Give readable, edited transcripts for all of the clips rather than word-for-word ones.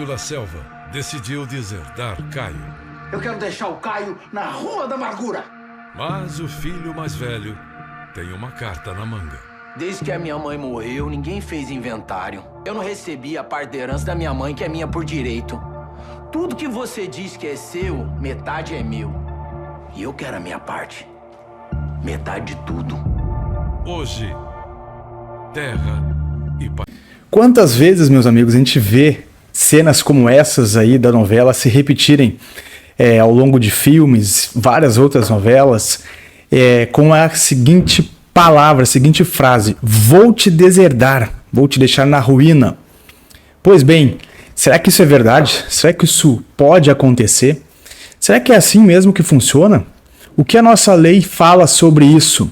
Da Selva decidiu deserdar Caio. Eu quero deixar o Caio na Rua da Amargura. Mas o filho mais velho tem uma carta na manga. Desde que a minha mãe morreu, ninguém fez inventário. Eu não recebi a parte da herança da minha mãe, que é minha por direito. Tudo que você diz que é seu, metade é meu. E eu quero a minha parte. Metade de tudo. Hoje, terra e paz. Quantas vezes, meus amigos, a gente vê cenas como essas aí da novela se repetirem ao longo de filmes, várias outras novelas, com a seguinte palavra, a seguinte frase: vou te deserdar, vou te deixar na ruína. Pois bem, será que isso é verdade? Será que isso pode acontecer? Será que é assim mesmo que funciona? O que a nossa lei fala sobre isso?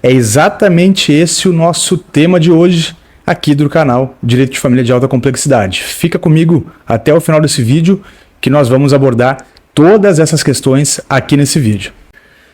É exatamente esse o nosso tema de hoje, aqui do canal Direito de Família de Alta Complexidade. Fica comigo até o final desse vídeo que nós vamos abordar todas essas questões aqui nesse vídeo.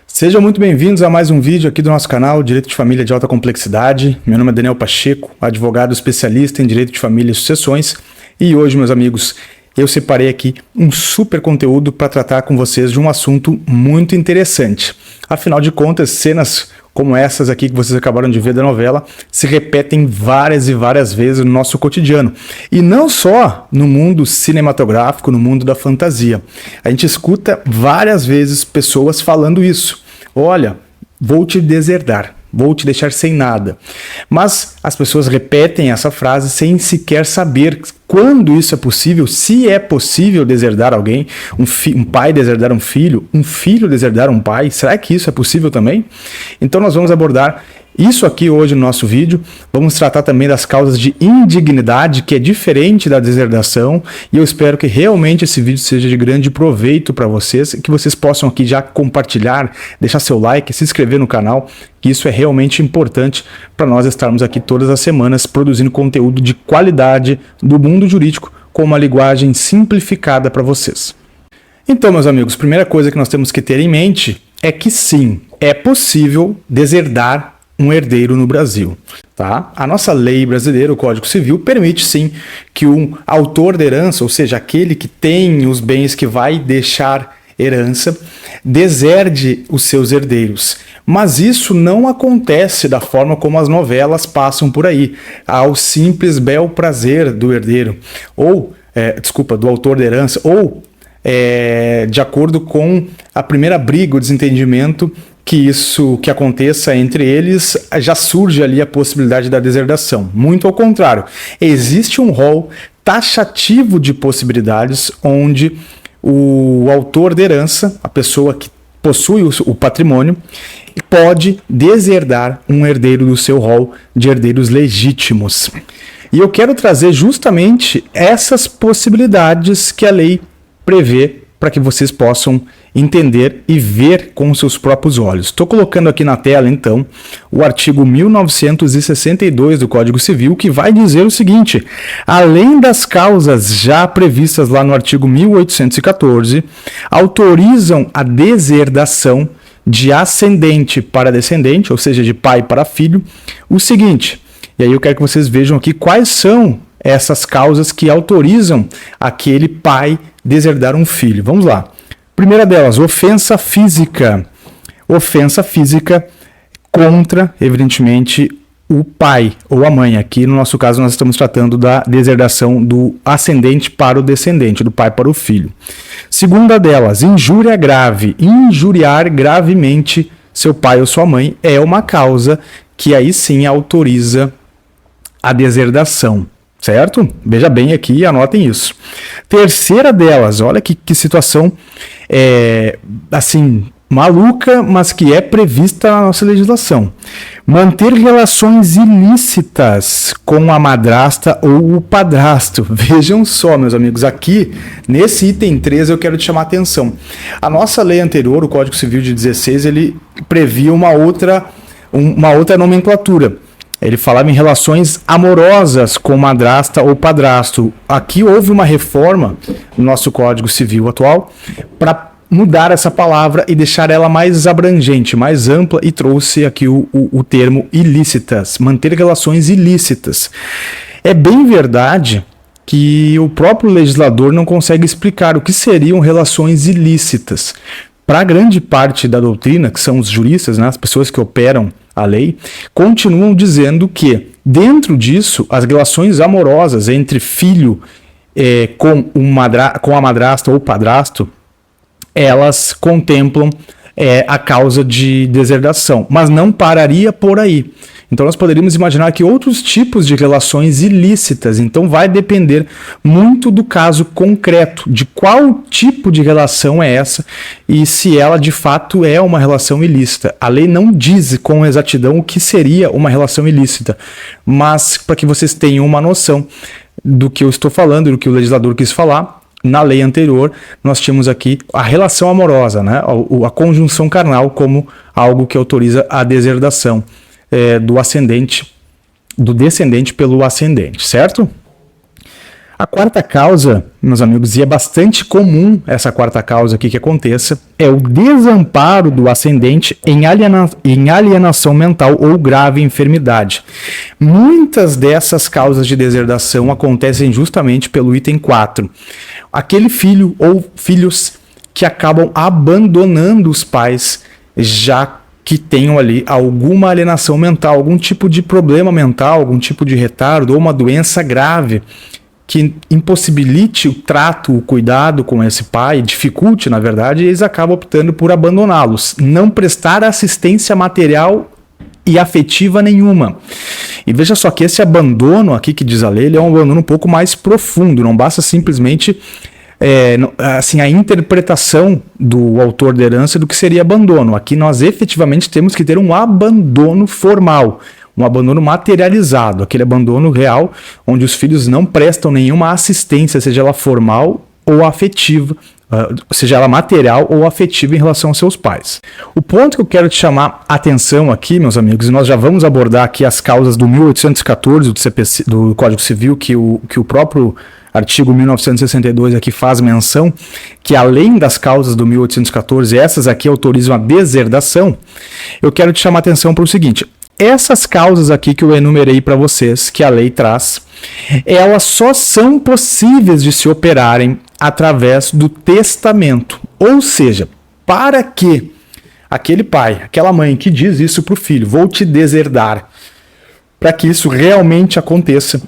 Sejam muito bem-vindos a mais um vídeo aqui do nosso canal Direito de Família de Alta Complexidade. Meu nome é Daniel Pacheco, advogado especialista em Direito de Família e Sucessões, e hoje, meus amigos, eu separei aqui um super conteúdo para tratar com vocês de um assunto muito interessante. Afinal de contas, cenas como essas aqui que vocês acabaram de ver da novela se repetem várias e várias vezes no nosso cotidiano. E não só no mundo cinematográfico, no mundo da fantasia. A gente escuta várias vezes pessoas falando isso. Olha, vou te deserdar, vou te deixar sem nada. Mas as pessoas repetem essa frase sem sequer saber quando isso é possível, se é possível deserdar alguém, um pai deserdar um filho deserdar um pai. Será que isso é possível também? Então nós vamos abordar isso aqui hoje no nosso vídeo. Vamos tratar também das causas de indignidade, que é diferente da deserdação, e eu espero que realmente esse vídeo seja de grande proveito para vocês, que vocês possam aqui já compartilhar, deixar seu like, se inscrever no canal, que isso é realmente importante para nós estarmos aqui todas as semanas produzindo conteúdo de qualidade do mundo jurídico com uma linguagem simplificada para vocês. Então, meus amigos, primeira coisa que nós temos que ter em mente é que sim, é possível deserdar um herdeiro no Brasil, tá? A nossa lei brasileira, o Código Civil, permite sim que um autor da herança, ou seja, aquele que tem os bens que vai deixar herança, deserde os seus herdeiros. Mas isso não acontece da forma como as novelas passam por aí, ao simples bel prazer do herdeiro, ou, do autor da herança, ou de acordo com a primeira briga, o desentendimento que aconteça entre eles, já surge ali a possibilidade da deserdação. Muito ao contrário, existe um rol taxativo de possibilidades onde o autor da herança, a pessoa que possui o patrimônio, pode deserdar um herdeiro do seu rol de herdeiros legítimos. E eu quero trazer justamente essas possibilidades que a lei prevê para que vocês possam entender e ver com seus próprios olhos. Estou colocando aqui na tela, então, o artigo 1962 do Código Civil, que vai dizer o seguinte: além das causas já previstas lá no artigo 1814, autorizam a deserdação de ascendente para descendente, ou seja, de pai para filho, o seguinte, e aí eu quero que vocês vejam aqui quais são essas causas que autorizam aquele pai deserdar um filho. Vamos lá. Primeira delas, ofensa física. Ofensa física contra, evidentemente, o pai ou a mãe. Aqui, no nosso caso, nós estamos tratando da deserdação do ascendente para o descendente, do pai para o filho. Segunda delas, injúria grave. Injuriar gravemente seu pai ou sua mãe é uma causa que aí sim autoriza a deserdação. Certo? Veja bem aqui e anotem isso. Terceira delas, olha que situação assim, maluca, mas que é prevista na nossa legislação. Manter relações ilícitas com a madrasta ou o padrasto. Vejam só, meus amigos, aqui nesse item 3 eu quero te chamar a atenção. A nossa lei anterior, o Código Civil de 16, ele previa uma outra nomenclatura. Ele falava em relações amorosas com madrasta ou padrasto. Aqui houve uma reforma no nosso Código Civil atual para mudar essa palavra e deixar ela mais abrangente, mais ampla, e trouxe aqui o termo ilícitas, manter relações ilícitas. É bem verdade que o próprio legislador não consegue explicar o que seriam relações ilícitas. Para grande parte da doutrina, que são os juristas, né, as pessoas que operam a lei, continuam dizendo que, dentro disso, as relações amorosas entre filho com a madrasta ou padrasto, elas contemplam a causa de deserdação, mas não pararia por aí. Então nós poderíamos imaginar que outros tipos de relações ilícitas, então vai depender muito do caso concreto, de qual tipo de relação é essa e se ela de fato é uma relação ilícita. A lei não diz com exatidão o que seria uma relação ilícita, mas para que vocês tenham uma noção do que eu estou falando, do que o legislador quis falar, na lei anterior nós tínhamos aqui a relação amorosa, né? A conjunção carnal como algo que autoriza a deserdação do descendente pelo ascendente, certo? A quarta causa, meus amigos, e é bastante comum essa quarta causa aqui que aconteça, é o desamparo do ascendente em alienação mental ou grave enfermidade. Muitas dessas causas de deserdação acontecem justamente pelo item 4. Aquele filho ou filhos que acabam abandonando os pais já que tenham ali alguma alienação mental, algum tipo de problema mental, algum tipo de retardo ou uma doença grave que impossibilite o trato, o cuidado com esse pai, dificulte, na verdade, e eles acabam optando por abandoná-los, não prestar assistência material e afetiva nenhuma. E veja só que esse abandono aqui que diz a lei, ele é um abandono um pouco mais profundo, não basta simplesmente a interpretação do autor da herança do que seria abandono. Aqui nós efetivamente temos que ter um abandono formal, um abandono materializado, aquele abandono real, onde os filhos não prestam nenhuma assistência, seja ela formal ou afetiva, seja ela material ou afetiva em relação aos seus pais. O ponto que eu quero te chamar a atenção aqui, meus amigos, e nós já vamos abordar aqui as causas do 1814 do Código Civil, que o próprio artigo 1962 aqui faz menção, que além das causas do 1814, essas aqui autorizam a deserdação. Eu quero te chamar a atenção para o seguinte: essas causas aqui que eu enumerei para vocês, que a lei traz, elas só são possíveis de se operarem através do testamento. Ou seja, para que aquele pai, aquela mãe que diz isso para o filho, vou te deserdar, para que isso realmente aconteça,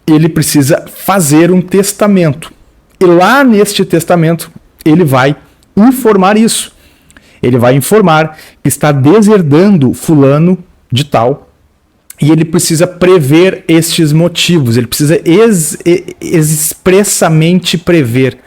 ele precisa fazer um testamento. E lá neste testamento, ele vai informar isso. Ele vai informar que está deserdando fulano de tal, e ele precisa prever estes motivos, ele precisa expressamente prever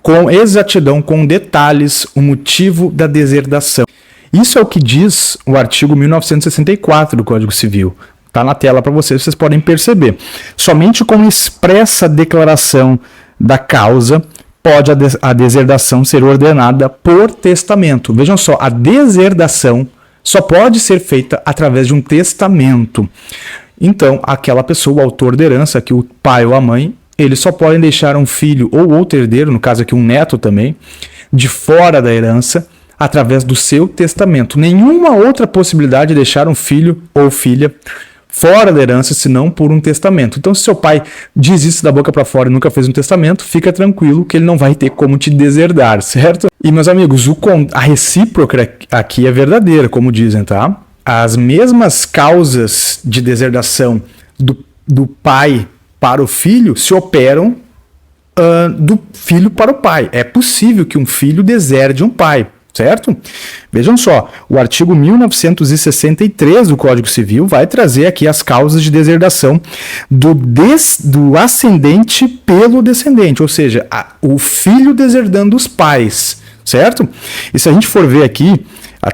com exatidão, com detalhes, o motivo da deserdação. Isso é o que diz o artigo 1964 do Código Civil. Está na tela para vocês podem perceber. Somente com expressa declaração da causa pode a deserdação ser ordenada por testamento. Vejam só, a deserdação só pode ser feita através de um testamento. Então, aquela pessoa, o autor da herança, que o pai ou a mãe, eles só podem deixar um filho ou outro herdeiro, no caso aqui um neto também, de fora da herança, através do seu testamento. Nenhuma outra possibilidade de deixar um filho ou filha fora da herança, senão por um testamento. Então, se seu pai diz isso da boca para fora e nunca fez um testamento, fica tranquilo que ele não vai ter como te deserdar, certo? E, meus amigos, a recíproca aqui é verdadeira, como dizem, tá? As mesmas causas de deserdação do pai para o filho se operam do filho para o pai. É possível que um filho deserde um pai, certo? Vejam só, o artigo 1963 do Código Civil vai trazer aqui as causas de deserdação do ascendente pelo descendente, ou seja, o filho deserdando os pais, certo? E se a gente for ver aqui,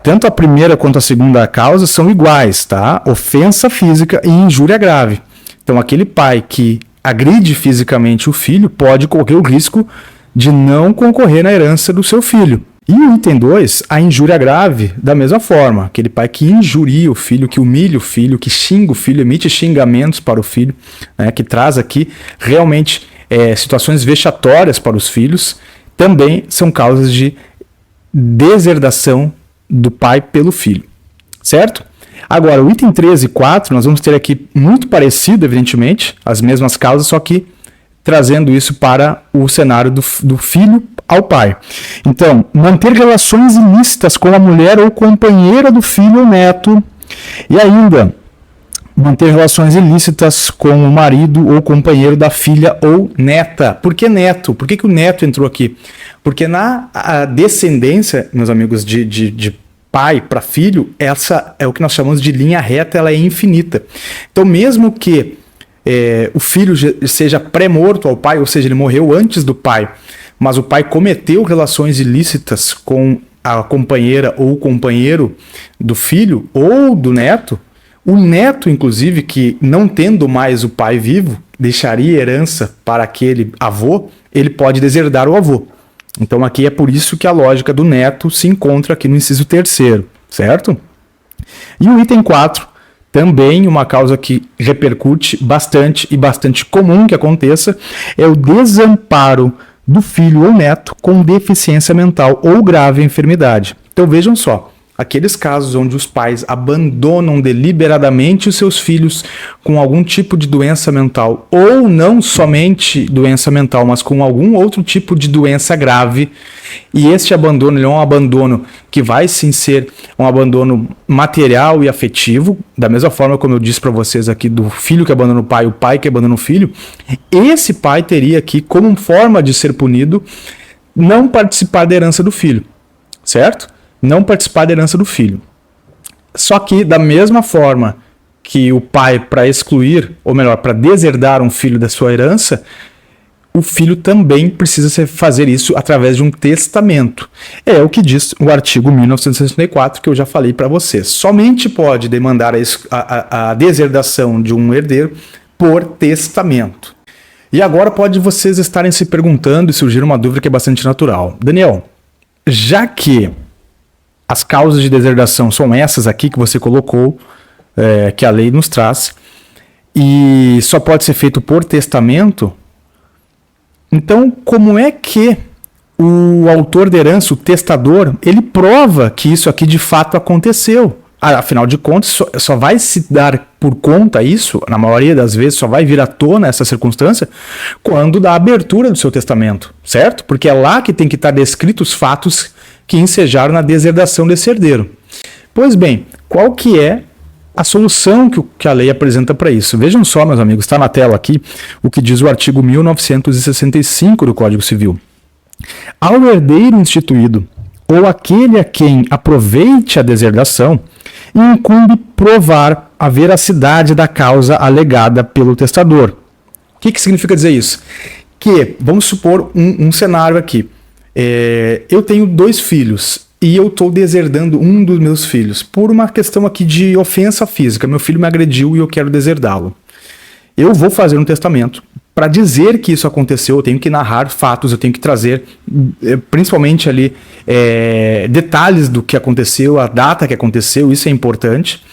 tanto a primeira quanto a segunda causa são iguais, tá? Ofensa física e injúria grave. Então, aquele pai que agride fisicamente o filho pode correr o risco de não concorrer na herança do seu filho. E o item 2, a injúria grave, da mesma forma. Aquele pai que injuria o filho, que humilha o filho, que xinga o filho, emite xingamentos para o filho, né, que traz aqui realmente situações vexatórias para os filhos, também são causas de deserdação do pai pelo filho, certo? Agora, o item 3 e 4, nós vamos ter aqui muito parecido, evidentemente, as mesmas causas, só que trazendo isso para o cenário do filho ao pai. Então, manter relações ilícitas com a mulher ou companheira do filho ou neto, e ainda manter relações ilícitas com o marido ou companheiro da filha ou neta. Por que neto? Por que o neto entrou aqui? Porque na descendência, meus amigos, de pai para filho, essa é o que nós chamamos de linha reta, ela é infinita. Então, mesmo que o filho seja pré-morto ao pai, ou seja, ele morreu antes do pai, mas o pai cometeu relações ilícitas com a companheira ou companheiro do filho ou do neto, o neto, inclusive, que não tendo mais o pai vivo, deixaria herança para aquele avô, ele pode deserdar o avô. Então aqui é por isso que a lógica do neto se encontra aqui no inciso 3º, certo? E o item 4, também uma causa que repercute bastante e bastante comum que aconteça, é o desamparo do filho ou neto com deficiência mental ou grave enfermidade. Então vejam só, aqueles casos onde os pais abandonam deliberadamente os seus filhos com algum tipo de doença mental, ou não somente doença mental, mas com algum outro tipo de doença grave, e este abandono ele é um abandono que vai sim ser um abandono material e afetivo, da mesma forma como eu disse para vocês aqui do filho que abandona o pai que abandona o filho, esse pai teria aqui como forma de ser punido não participar da herança do filho, certo? Não participar da herança do filho. Só que, da mesma forma que o pai, para excluir, ou melhor, para deserdar um filho da sua herança, o filho também precisa fazer isso através de um testamento. É o que diz o artigo 1964, que eu já falei para vocês. Somente pode demandar a deserdação de um herdeiro por testamento. E agora pode vocês estarem se perguntando e surgir uma dúvida que é bastante natural. Daniel, já que as causas de deserdação são essas aqui que você colocou, que a lei nos traz, e só pode ser feito por testamento, então como é que o autor da herança, o testador, ele prova que isso aqui de fato aconteceu? Afinal de contas, só vai se dar por conta isso, na maioria das vezes, só vai vir à tona essa circunstância quando dá a abertura do seu testamento, certo? Porque é lá que tem que estar descritos os fatos que ensejaram na deserdação desse herdeiro. Pois bem, qual que é a solução que a lei apresenta para isso? Vejam só, meus amigos, está na tela aqui o que diz o artigo 1965 do Código Civil. Ao herdeiro instituído ou aquele a quem aproveite a deserdação, incumbe provar a veracidade da causa alegada pelo testador. O que significa dizer isso? Que, vamos supor um cenário aqui. Eu tenho 2 filhos e eu estou deserdando um dos meus filhos por uma questão aqui de ofensa física. Meu filho me agrediu e eu quero deserdá-lo. Eu vou fazer um testamento para dizer que isso aconteceu. Eu tenho que narrar fatos, eu tenho que trazer principalmente ali detalhes do que aconteceu, a data que aconteceu, isso é importante.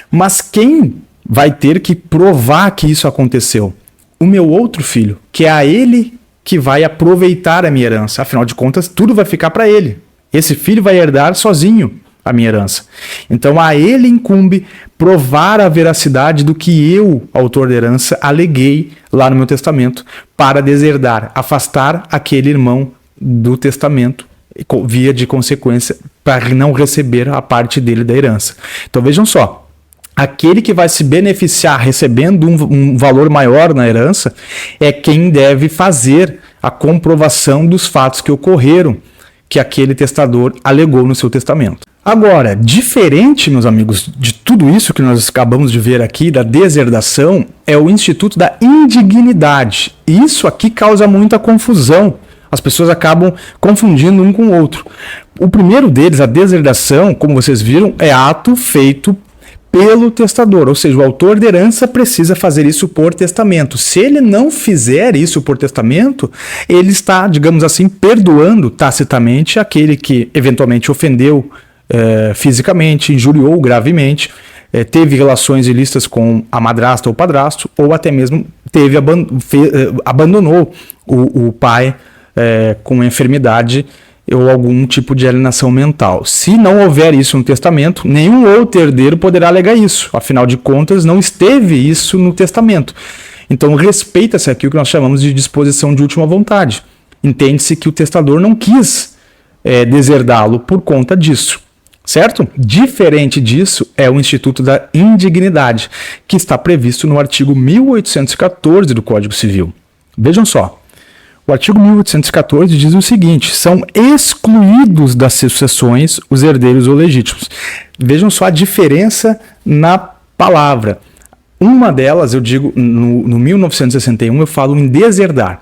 Mas quem vai ter que provar que isso aconteceu? O meu outro filho, que é a ele que vai aproveitar a minha herança. Afinal de contas, tudo vai ficar para ele. Esse filho vai herdar sozinho a minha herança. Então, a ele incumbe provar a veracidade do que eu, autor da herança, aleguei lá no meu testamento para deserdar, afastar aquele irmão do testamento, via de consequência, para não receber a parte dele da herança. Então, vejam só. Aquele que vai se beneficiar recebendo um valor maior na herança é quem deve fazer a comprovação dos fatos que ocorreram, que aquele testador alegou no seu testamento. Agora, diferente, meus amigos, de tudo isso que nós acabamos de ver aqui, da deserdação, é o instituto da indignidade. Isso aqui causa muita confusão. As pessoas acabam confundindo um com o outro. O primeiro deles, a deserdação, como vocês viram, é ato feito pelo testador, ou seja, o autor da herança precisa fazer isso por testamento. Se ele não fizer isso por testamento, ele está, digamos assim, perdoando tacitamente aquele que eventualmente ofendeu fisicamente, injuriou gravemente, teve relações ilícitas com a madrasta ou padrasto, ou até mesmo abandonou o pai com enfermidade ou algum tipo de alienação mental. Se não houver isso no testamento, nenhum outro herdeiro poderá alegar isso. Afinal de contas, não esteve isso no testamento. Então respeita-se aqui o que nós chamamos de disposição de última vontade. Entende-se que o testador não quis deserdá-lo por conta disso, certo? Diferente disso é o Instituto da Indignidade, que está previsto no artigo 1814 do Código Civil. Vejam só, o artigo 1814 diz o seguinte: são excluídos das sucessões os herdeiros ou legítimos. Vejam só a diferença na palavra. Uma delas, eu digo, no 1961, eu falo em deserdar.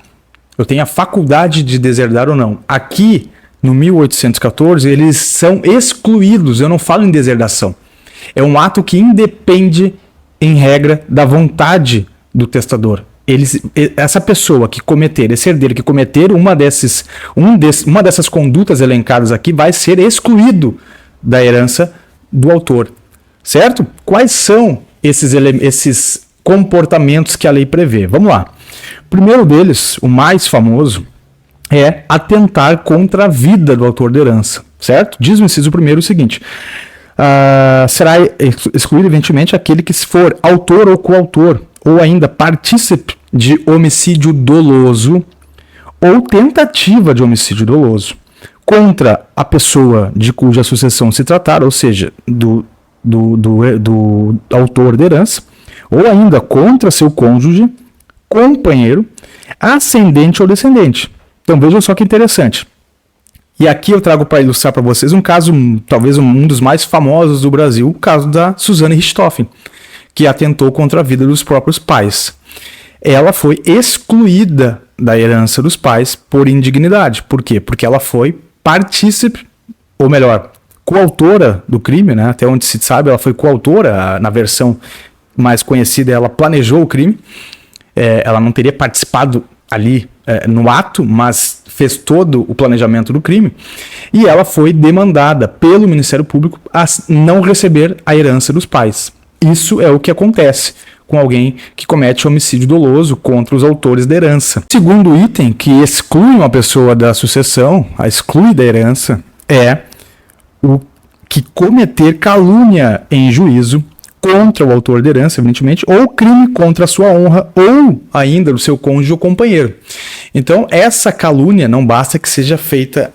Eu tenho a faculdade de deserdar ou não. Aqui, no 1814, eles são excluídos. Eu não falo em deserdação. É um ato que independe, em regra, da vontade do testador. Essa pessoa que cometer, esse herdeiro que cometer uma dessas condutas elencadas aqui, vai ser excluído da herança do autor. Certo? Quais são esses comportamentos que a lei prevê? Vamos lá. O primeiro deles, o mais famoso, é atentar contra a vida do autor da herança, certo? Diz o inciso primeiro o seguinte: será excluído, evidentemente, aquele que for autor ou coautor, ou ainda partícipe de homicídio doloso ou tentativa de homicídio doloso contra a pessoa de cuja sucessão se tratar, ou seja, do autor da herança, ou ainda contra seu cônjuge, companheiro, ascendente ou descendente. Então vejam só que interessante. E aqui eu trago para ilustrar para vocês um caso, talvez um dos mais famosos do Brasil, o caso da Suzane Richthofen, que atentou contra a vida dos próprios pais. Ela foi excluída da herança dos pais por indignidade. Por quê? Porque ela foi partícipe, ou melhor, coautora do crime, né? Até onde se sabe, ela foi coautora, na versão mais conhecida, ela planejou o crime. Ela não teria participado ali no ato, mas fez todo o planejamento do crime, e ela foi demandada pelo Ministério Público a não receber a herança dos pais. Isso é o que acontece com alguém que comete homicídio doloso contra os autores da herança. O segundo item que exclui uma pessoa da sucessão, a exclui da herança, é o que cometer calúnia em juízo contra o autor da herança, evidentemente, ou crime contra a sua honra, ou ainda do seu cônjuge ou companheiro. Então, essa calúnia não basta que seja feita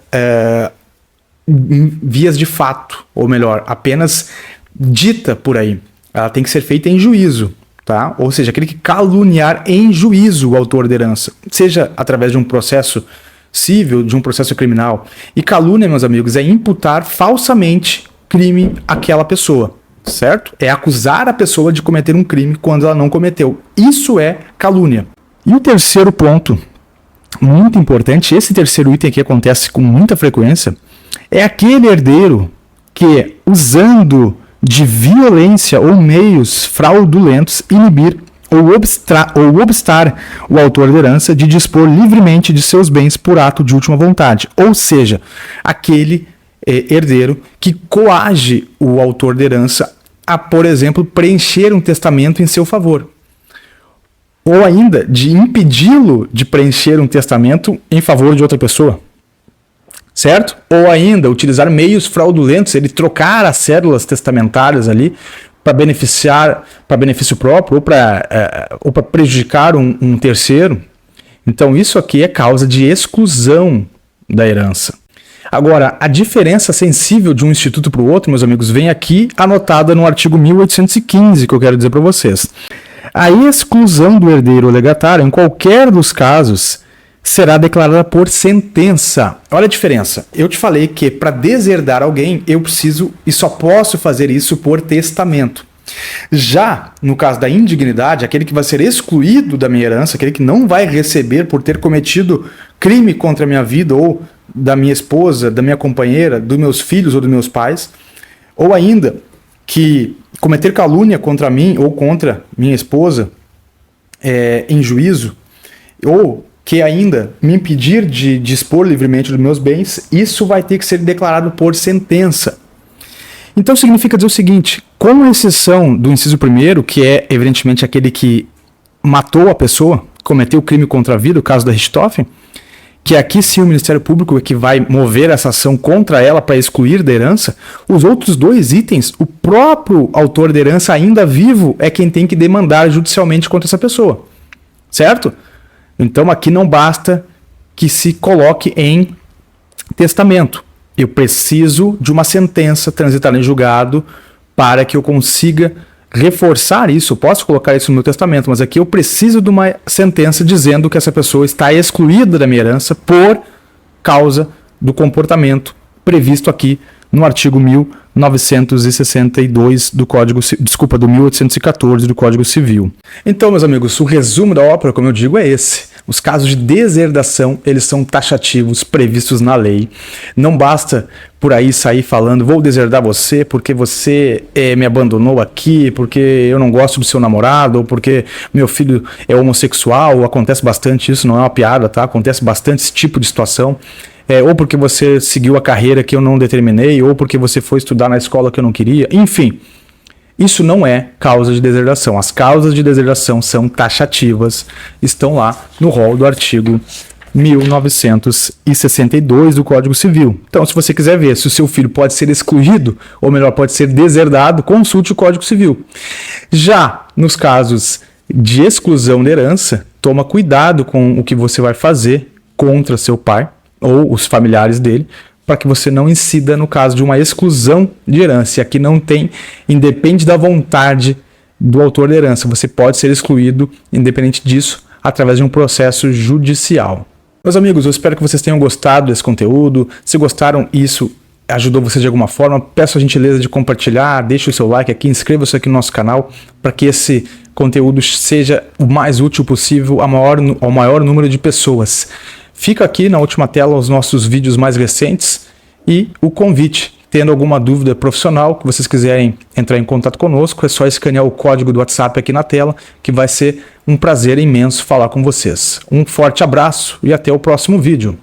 em vias de fato, ou melhor, apenas dita por aí. Ela tem que ser feita em juízo, tá? Ou seja, aquele que caluniar em juízo o autor da herança, seja através de um processo civil, de um processo criminal. E calúnia, meus amigos, é imputar falsamente crime àquela pessoa. Certo? É acusar a pessoa de cometer um crime quando ela não cometeu. Isso é calúnia. E o terceiro ponto, muito importante, esse terceiro item que acontece com muita frequência, é aquele herdeiro que, usando de violência ou meios fraudulentos, inibir ou obstar o autor da herança de dispor livremente de seus bens por ato de última vontade. Ou seja, aquele herdeiro que coage o autor da herança a, por exemplo, preencher um testamento em seu favor. Ou ainda de impedi-lo de preencher um testamento em favor de outra pessoa. Certo? Ou ainda utilizar meios fraudulentos, ele trocar as cédulas testamentárias ali para benefício próprio ou para prejudicar um terceiro. Então isso aqui é causa de exclusão da herança. Agora, a diferença sensível de um instituto para o outro, meus amigos, vem aqui anotada no artigo 1815, que eu quero dizer para vocês. A exclusão do herdeiro ou legatário, em qualquer dos casos, será declarada por sentença. Olha a diferença. Eu te falei que para deserdar alguém, eu preciso e só posso fazer isso por testamento. Já no caso da indignidade, aquele que vai ser excluído da minha herança, aquele que não vai receber por ter cometido crime contra a minha vida ou da minha esposa, da minha companheira, dos meus filhos ou dos meus pais, ou ainda que cometer calúnia contra mim ou contra minha esposa em juízo, ou que ainda me impedir de dispor livremente dos meus bens, isso vai ter que ser declarado por sentença. Então significa dizer o seguinte: com exceção do inciso primeiro, que é evidentemente aquele que matou a pessoa, cometeu crime contra a vida, o caso da Richthofen, que aqui sim o Ministério Público é que vai mover essa ação contra ela para excluir da herança, os outros dois itens, o próprio autor da herança ainda vivo é quem tem que demandar judicialmente contra essa pessoa. certo? Então aqui não basta que se coloque em testamento. Eu preciso de uma sentença transitada em julgado para que eu consiga reforçar isso. Eu posso colocar isso no meu testamento, mas aqui eu preciso de uma sentença dizendo que essa pessoa está excluída da minha herança por causa do comportamento previsto aqui no artigo 1962 do Código, do 1814 do Código Civil. Então, meus amigos, o resumo da ópera, como eu digo, é esse. Os casos de deserdação, eles são taxativos, previstos na lei. Não basta por aí sair falando, vou deserdar você porque você me abandonou aqui, porque eu não gosto do seu namorado, ou porque meu filho é homossexual. Acontece bastante isso, não é uma piada, tá? Acontece bastante esse tipo de situação. Ou porque você seguiu a carreira que eu não determinei, ou porque você foi estudar na escola que eu não queria. Enfim, isso não é causa de deserdação. As causas de deserdação são taxativas, estão lá no rol do artigo 1962 do Código Civil. Então, se você quiser ver se o seu filho pode ser excluído, ou melhor, pode ser deserdado, consulte o Código Civil. Já nos casos de exclusão da herança, toma cuidado com o que você vai fazer contra seu pai ou os familiares dele, para que você não incida no caso de uma exclusão de herança. E aqui não tem, independe da vontade do autor da herança, você pode ser excluído, independente disso, através de um processo judicial. Meus amigos, eu espero que vocês tenham gostado desse conteúdo. Se gostaram, isso ajudou vocês de alguma forma, peço a gentileza de compartilhar, deixe o seu like aqui, inscreva-se aqui no nosso canal, para que esse conteúdo seja o mais útil possível ao maior número de pessoas. Fica aqui na última tela os nossos vídeos mais recentes e o convite. Tendo alguma dúvida profissional que vocês quiserem entrar em contato conosco, é só escanear o código do WhatsApp aqui na tela, que vai ser um prazer imenso falar com vocês. Um forte abraço e até o próximo vídeo.